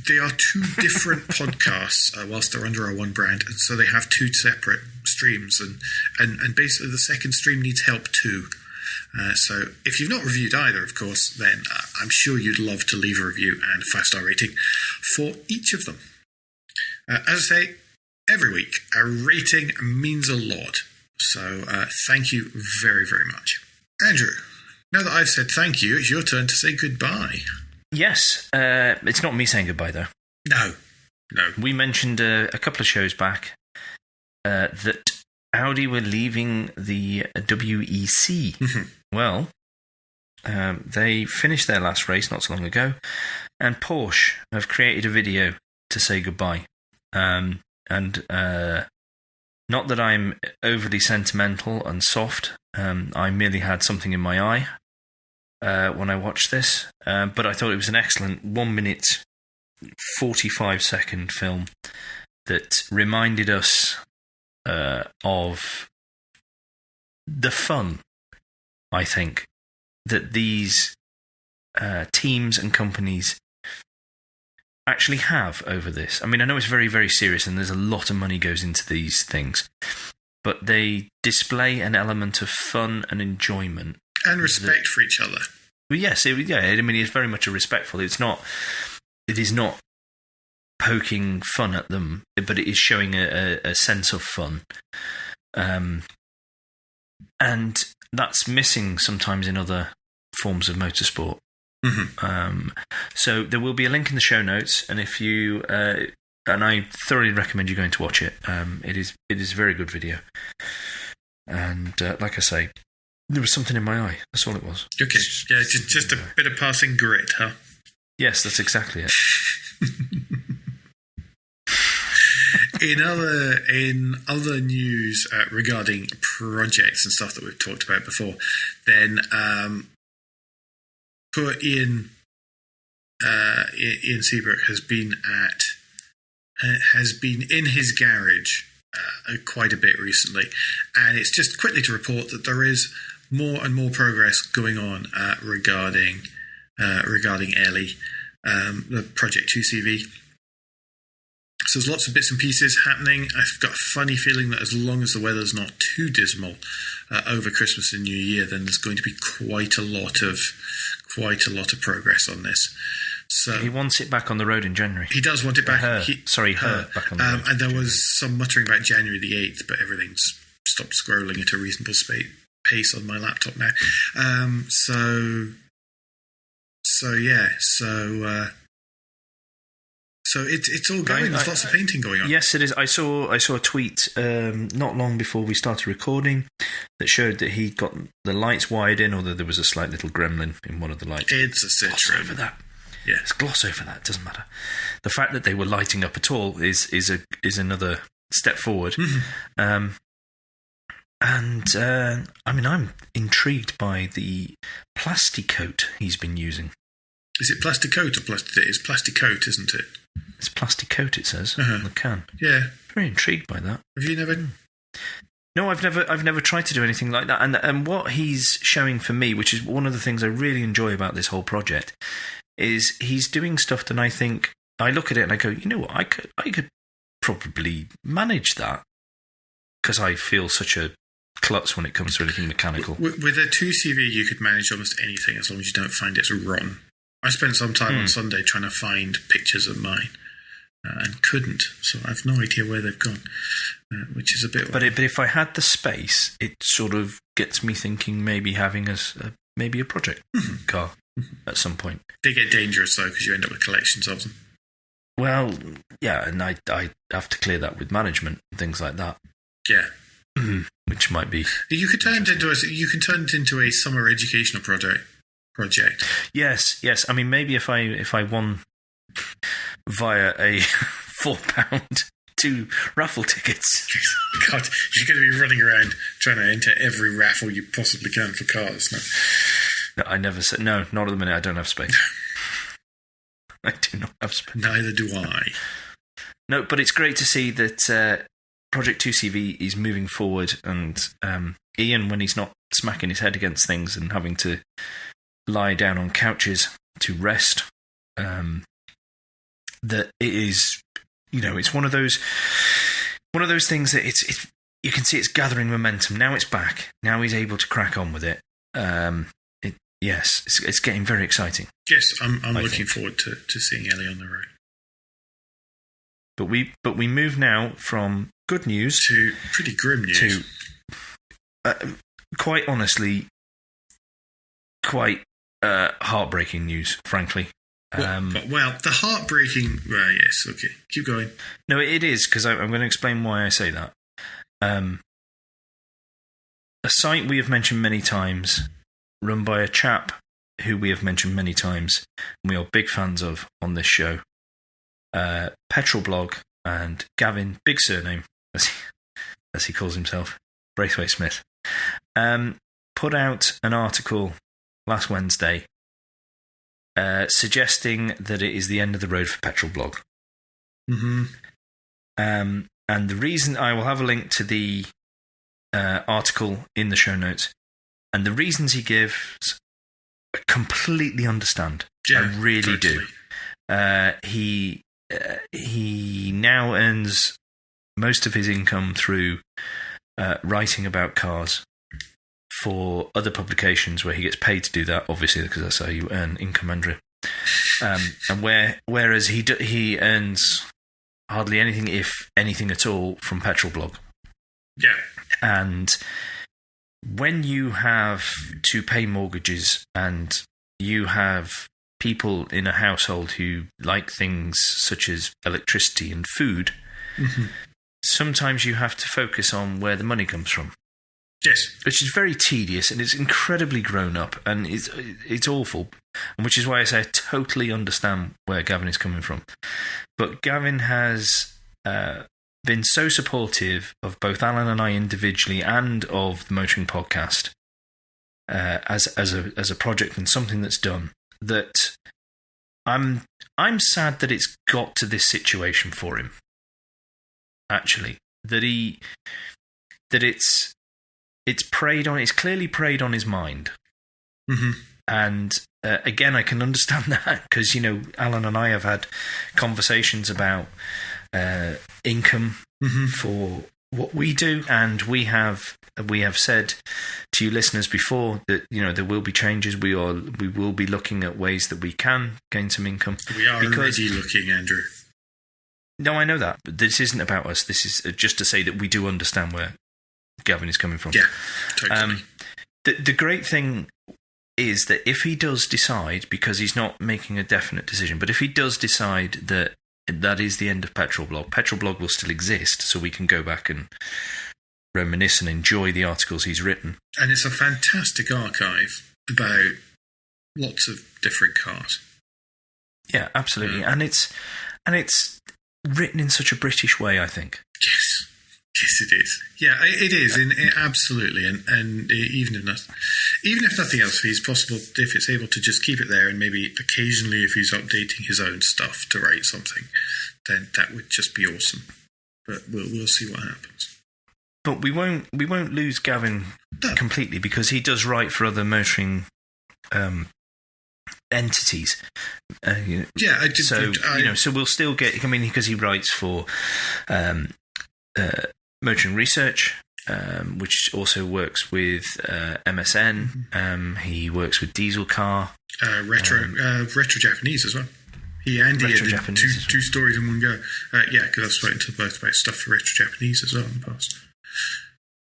They are two different podcasts whilst they're under our one brand, and so they have two separate streams, and basically the second stream needs help too. So if you've not reviewed either, of course, then I'm sure you'd love to leave a review and a 5-star rating for each of them. As I say, every week, a rating means a lot. So thank you very, very much. Andrew, now that I've said thank you, it's your turn to say goodbye. Yes. It's not me saying goodbye, though. No. We mentioned a couple of shows back that Audi were leaving the WEC. Mm-hmm. Well, they finished their last race not so long ago, and Porsche have created a video to say goodbye. And not that I'm overly sentimental and soft. I merely had something in my eye when I watched this, but I thought it was an excellent 1 minute, 45-second film that reminded us of the fun, I think, that these teams and companies actually have over this. I mean, I know it's very, very serious and there's a lot of money goes into these things, but they display an element of fun and enjoyment. And respect for each other. Well, yes, I mean, it's very much a respectful. It is not poking fun at them, but it is showing a sense of fun. And that's missing sometimes in other forms of motorsport. Mm-hmm. So there will be a link in the show notes, and if you and I thoroughly recommend you going to watch it. It is a very good video, and like I say, there was something in my eye. That's all it was. Okay, yeah, just a bit of passing grit, huh? Yes, that's exactly it. In other news regarding projects and stuff that we've talked about before, then poor Ian Seabrook has been in his garage quite a bit recently, and it's just quickly to report that there is more and more progress going on regarding Ellie, the Project 2CV. So there's lots of bits and pieces happening. I've got a funny feeling that as long as the weather's not too dismal over Christmas and New Year, then there's going to be quite a lot of progress on this. So he wants it back on the road in January. He does want it back. Her back on the road. And there was some muttering about January the 8th, but everything's stopped scrolling at a reasonable pace on my laptop now. So it's all going. There's lots of painting going on. Yes, it is. I saw a tweet not long before we started recording that showed that he got the lights wired in, although there was a slight little gremlin in one of the lights. It's a Citroen. Gloss over that. Yeah, it's gloss over that. It doesn't matter. The fact that they were lighting up at all is another step forward. Mm-hmm. I mean, I'm intrigued by the plasticoat he's been using. Is it plasticoat or plastic? It's plasticoat, isn't it? It's plasticoat, it says Uh-huh. on the can. Yeah. Very intrigued by that. Have you never? No, I've never tried to do anything like that. And what he's showing for me, which is one of the things I really enjoy about this whole project, is he's doing stuff that I think I look at it and I go, you know what, I could probably manage that because I feel such a klutz when it comes to anything mechanical. With a 2CV, you could manage almost anything as long as you don't find it's rotten. I spent some time on Sunday trying to find pictures of mine and couldn't, so I've no idea where they've gone, which is a bit... But if I had the space, it sort of gets me thinking maybe having maybe a project car at some point. They get dangerous, though, because you end up with collections of them. Well, yeah, and I have to clear that with management and things like that. Yeah. Which might be... You can turn it into a summer educational project. Yes. I mean, maybe if I won via a £4 2 raffle tickets. God, you're going to be running around trying to enter every raffle you possibly can for cars. No, I never said no. Not at the minute. I don't have space. I do not have space. Neither do I. No, but it's great to see that Project 2CV is moving forward, and Ian, when he's not smacking his head against things and having to lie down on couches to rest, that it is, it's one of those things that it's you can see it's gathering momentum. Now it's back. Now he's able to crack on with it. Yes, it's getting very exciting. Yes, I'm looking forward to seeing Ellie on the road. But we move now from good news to pretty grim news. To quite honestly, quite heartbreaking news, frankly. The heartbreaking. Well, yes, okay, keep going. No, it is, because I'm going to explain why I say that. A site we have mentioned many times, run by a chap who we have mentioned many times, and we are big fans of on this show. Petrol Blog, and Gavin, big surname as he calls himself, Braithwaite Smith, put out an article last Wednesday suggesting that it is the end of the road for Petrol Blog. Mm-hmm. And the reason, I will have a link to the article in the show notes, and the reasons he gives, I completely understand. Yeah, I really totally. do. He now earns most of his income through writing about cars for other publications where he gets paid to do that, obviously, because that's how you earn income, Andrew. And whereas he earns hardly anything, if anything at all, from Petrol Blog. Yeah. And when you have to pay mortgages and you have people in a household who like things such as electricity and food, mm-hmm. sometimes you have to focus on where the money comes from. Yes. Which is very tedious, and it's incredibly grown up, and it's awful. And which is why I say I totally understand where Gavin is coming from. But Gavin has been so supportive of both Alan and I individually, and of the Motoring Podcast as a project and something that's done, that I'm sad that it's got to this situation for him. Actually, that it's clearly preyed on his mind. Mm-hmm. And again, I can understand that, because Alan and I have had conversations about income mm-hmm. for what we do, and we have said to you listeners before that there will be changes. We will be looking at ways that we can gain some income. We are already looking, Andrew. No, I know that, but this isn't about us. This is just to say that we do understand where Gavin is coming from. Yeah, totally. The great thing is that if he does decide, because he's not making a definite decision, but if he does decide that is the end of Petrol Blog will still exist, so we can go back and reminisce and enjoy the articles he's written. And it's a fantastic archive about lots of different cars. Yeah, absolutely. And it's written in such a British way, I think. Yes. Yes, it is. Yeah, it is. Absolutely. And even if nothing else, if it's able to just keep it there, and maybe occasionally if he's updating his own stuff to write something, then that would just be awesome. But we'll see what happens. But we won't lose Gavin completely, because he does write for other motoring entities. So we'll still get. I mean, because he writes for Motoring Research, which also works with MSN. He works with Diesel Car, Retro Japanese as well. He and he did two stories in one go. Because I've spoken to both about stuff for Retro Japanese as well in the past.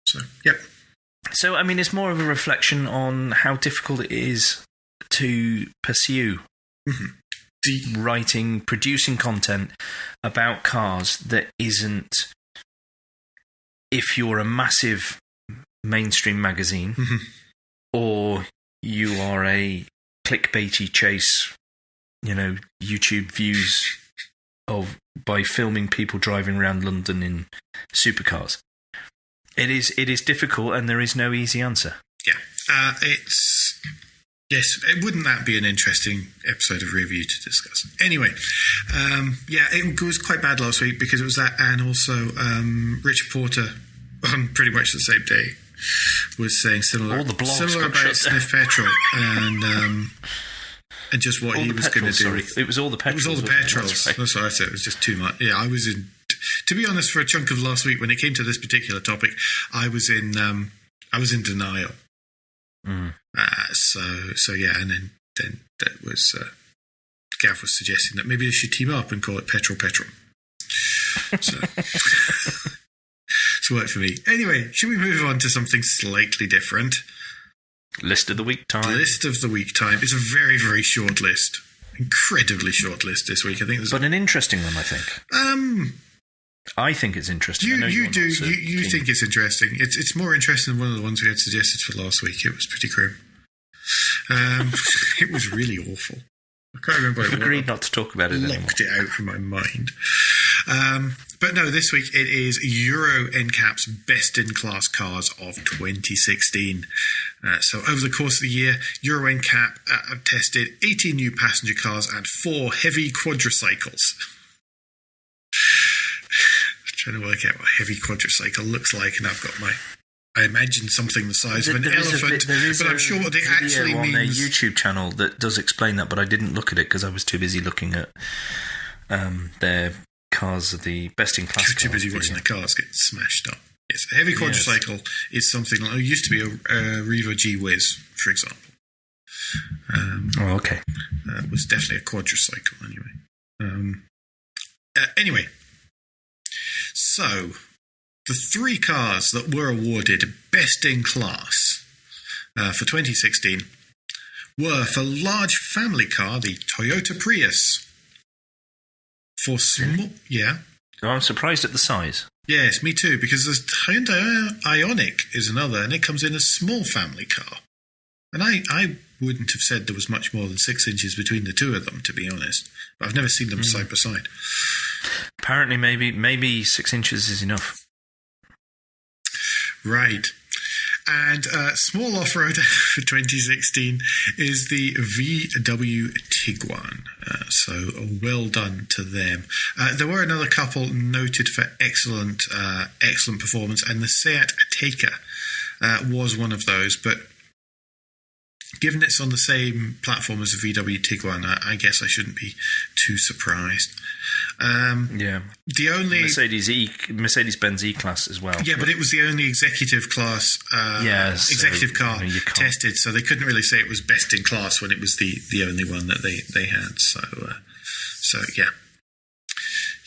So, yep. So, I mean, it's more of a reflection on how difficult it is to pursue writing, producing content about cars that isn't, if you're a massive mainstream magazine, or you are a clickbaity chase, YouTube views by filming people driving around London in supercars. It is difficult, and there is no easy answer. Yeah, yes. Wouldn't that be an interesting episode of review to discuss? Anyway, it was quite bad last week, because it was that, and also Richard Porter on pretty much the same day was saying similar about Sniff Petrol, and and just what he was going to do. Sorry. It was all the petrols. It was all the petrols. That's what I said. It was just too much. Yeah, I was in. To be honest, for a chunk of last week, when it came to this particular topic, I was in denial. So yeah, and then that was Gav was suggesting that maybe they should team up and call it Petrol. So it's worked for me. Anyway, should we move on to something slightly different? List of the week time. List of the week time. It's a very, very short list. Incredibly short list this week. I think, but an interesting one. I think. I think it's interesting. You do. You think it's interesting. It's more interesting than one of the ones we had suggested for last week. It was pretty grim. It was really awful. I can't remember. We've agreed not to talk about it anymore. Locked it out from my mind. But no, this week it is Euro NCAP's Best in Class Cars of 2016. So over the course of the year, Euro NCAP have tested 18 new passenger cars and 4 heavy quadricycles. Trying to work out what a heavy quadricycle looks like, and I imagine something the size of an elephant, but I'm sure what it actually means. There's a YouTube channel that does explain that, but I didn't look at it because I was too busy looking at their cars, the best in class. Too busy watching the cars get smashed up. Yes, a heavy quadricycle is something like it used to be a Revo G Wiz, for example. Okay. It was definitely a quadricycle, anyway. Anyway. So, the 3 cars that were awarded Best in Class for 2016 were for large family car, the Toyota Prius. For small... Yeah. Oh, I'm surprised at the size. Yes, me too, because the Hyundai Ioniq is another, and it comes in a small family car. And I wouldn't have said there was much more than 6 inches between the two of them, to be honest. But I've never seen them side by side. Apparently, maybe 6 inches is enough. Right. And small off-road for 2016 is the VW Tiguan. So well done to them. There were another couple noted for excellent performance, and the Seat Ateca was one of those. But given it's on the same platform as the VW Tiguan, I guess I shouldn't be too surprised. The only Mercedes-Benz E-Class as well. Yeah, but it was the only executive class, executive car tested, so they couldn't really say it was best in class when it was the only one that they had. So yeah,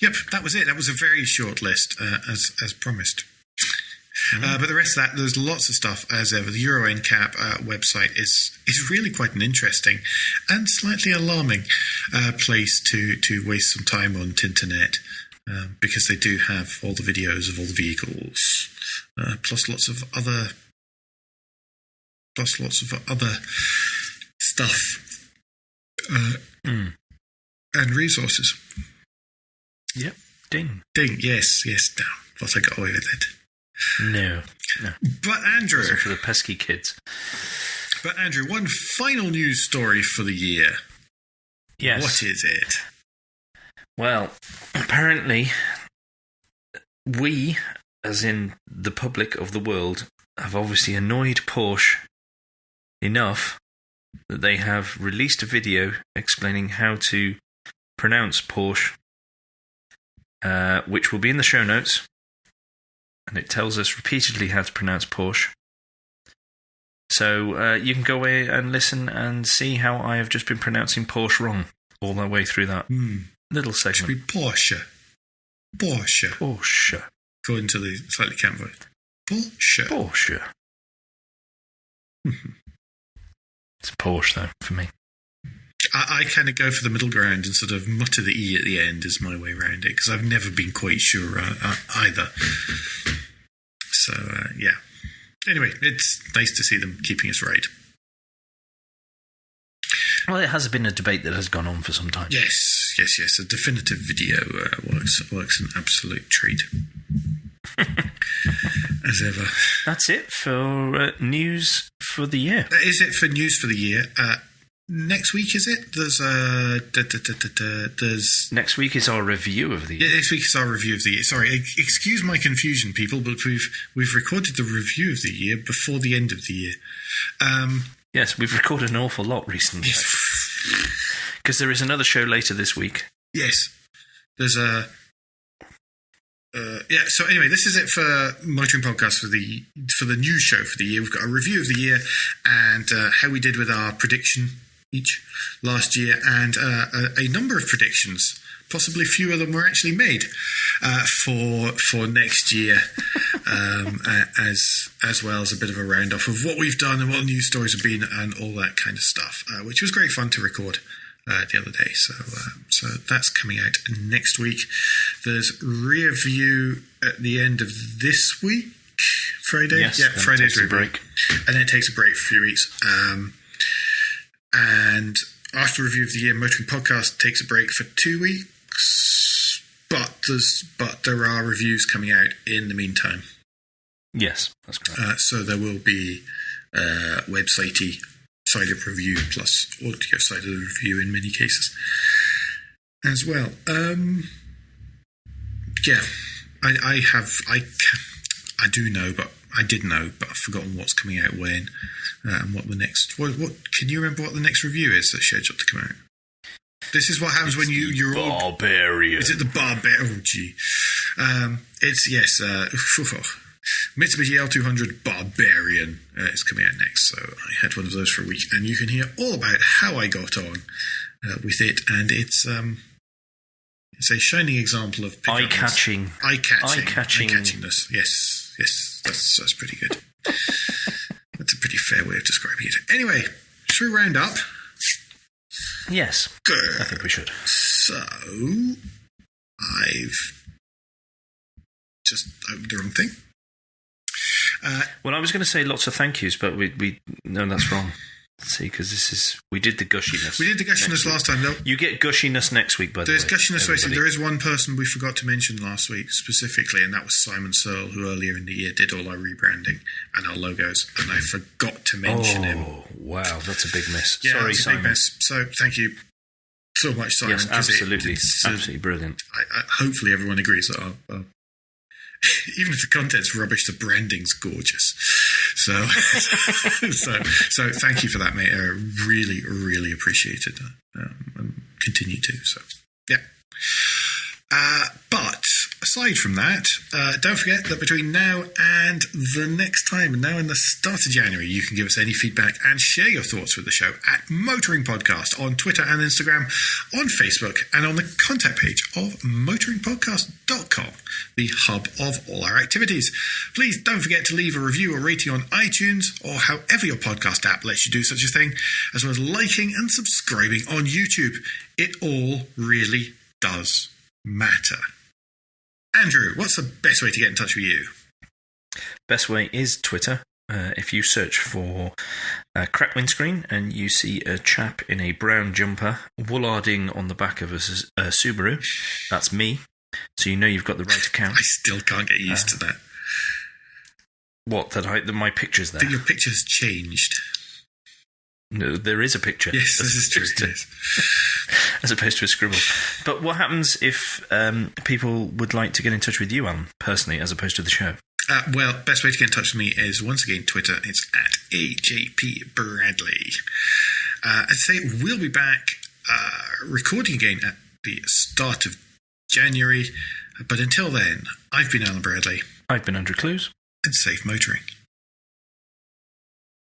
yep, that was it. That was a very short list, as promised. But the rest of that, there's lots of stuff as ever. The Euro NCAP website is really quite an interesting and slightly alarming place to waste some time on Tinternet, because they do have all the videos of all the vehicles, plus lots of other stuff and resources. Yep. Ding. Yes. Now, thought I got away with it. No. But Andrew, for the pesky kids. But Andrew, one final news story for the year. Yes. What is it? Well, apparently, we, as in the public of the world, have obviously annoyed Porsche enough that they have released a video explaining how to pronounce Porsche, which will be in the show notes. And it tells us repeatedly how to pronounce Porsche. So you can go away and listen and see how I have just been pronouncing Porsche wrong all the way through that little segment. It should be Porsche. According to the slightly camp voice. Porsche. It's a Porsche, though, for me. I kind of go for the middle ground and sort of mutter the E at the end is my way around it, because I've never been quite sure either. So, yeah. Anyway, it's nice to see them keeping us right. Well, it has been a debate that has gone on for some time. Yes. A definitive video works an absolute treat. As ever. That's it for news for the year. That is it for news for the year. Next week, is it? There's next week is our review of the year. Yeah, next week is our review of the year. Sorry, excuse my confusion, people, but we've recorded the review of the year before the end of the year. Yes, we've recorded an awful lot recently. Because there is another show later this week. Yes. There's a... so anyway, this is it for Motoring Podcast for the news show for the year. We've got a review of the year and how we did with our prediction each last year, and a number of predictions. Possibly few of them were actually made for next year, as well as a bit of a round off of what we've done and what news stories have been and all that kind of stuff, which was great fun to record the other day. So that's coming out next week. There's review at the end of this week, Friday. Yes, yeah, Friday's review. Break, and then it takes a break for a few weeks. And after review of the year, Motoring Podcast takes a break for 2 weeks, but there are reviews coming out in the meantime. Yes, that's correct. So there will be website-y side of review plus audio side of the review in many cases as well. I do know, but I did know, but I've forgotten what's coming out when, and what the next. What can you remember what the next review is that's scheduled to come out? This is what happens when you're Barbarian. Is it the Barbarian? Oh, gee. It's yes. Mitsubishi L200 Barbarian is coming out next, so I had one of those for a week, and you can hear all about how I got on with it, and it's a shining example of eye-catchingness. Yes, that's pretty good. That's a pretty fair way of describing it. Anyway, should we round up? Yes, Good. I think we should. So, I've just opened the wrong thing. Well, I was going to say lots of thank yous, but we no, that's wrong. Let's see, because we did the gushiness. We did the gushiness last time. No, you get gushiness next week, by the way. There's gushiness racing. There is one person we forgot to mention last week specifically, and that was Simon Searle, who earlier in the year did all our rebranding and our logos, and I forgot to mention him. Oh, wow, that's a big miss. Yeah, Sorry, that's a Simon. big miss. So thank you so much, Simon. Yes, absolutely. Absolutely brilliant. Hopefully everyone agrees that even if the content's rubbish, the branding's gorgeous. So thank you for that, mate. I really, really appreciate it, and continue to. So, yeah. But aside from that, don't forget that between now and the next time, and now in the start of January, you can give us any feedback and share your thoughts with the show at Motoring Podcast on Twitter and Instagram, on Facebook, and on the contact page of motoringpodcast.com, the hub of all our activities. Please don't forget to leave a review or rating on iTunes or however your podcast app lets you do such a thing, as well as liking and subscribing on YouTube. It all really does matter. Andrew, what's the best way to get in touch with you? Best way is Twitter. If you search for Crack Windscreen and you see a chap in a brown jumper wollarding on the back of a Subaru, that's me. So you know you've got the right account. I still can't get used to that. What, that my picture's there? That your picture's changed. No, there is a picture. Yes, this is true. Yes. As opposed to a scribble. But what happens if people would like to get in touch with you, Alan, personally, as opposed to the show? Well, best way to get in touch with me is, once again, Twitter. It's at AJP Bradley. I'd say we'll be back recording again at the start of January. But until then, I've been Alan Bradley. I've been Andrew Clews. And safe motoring.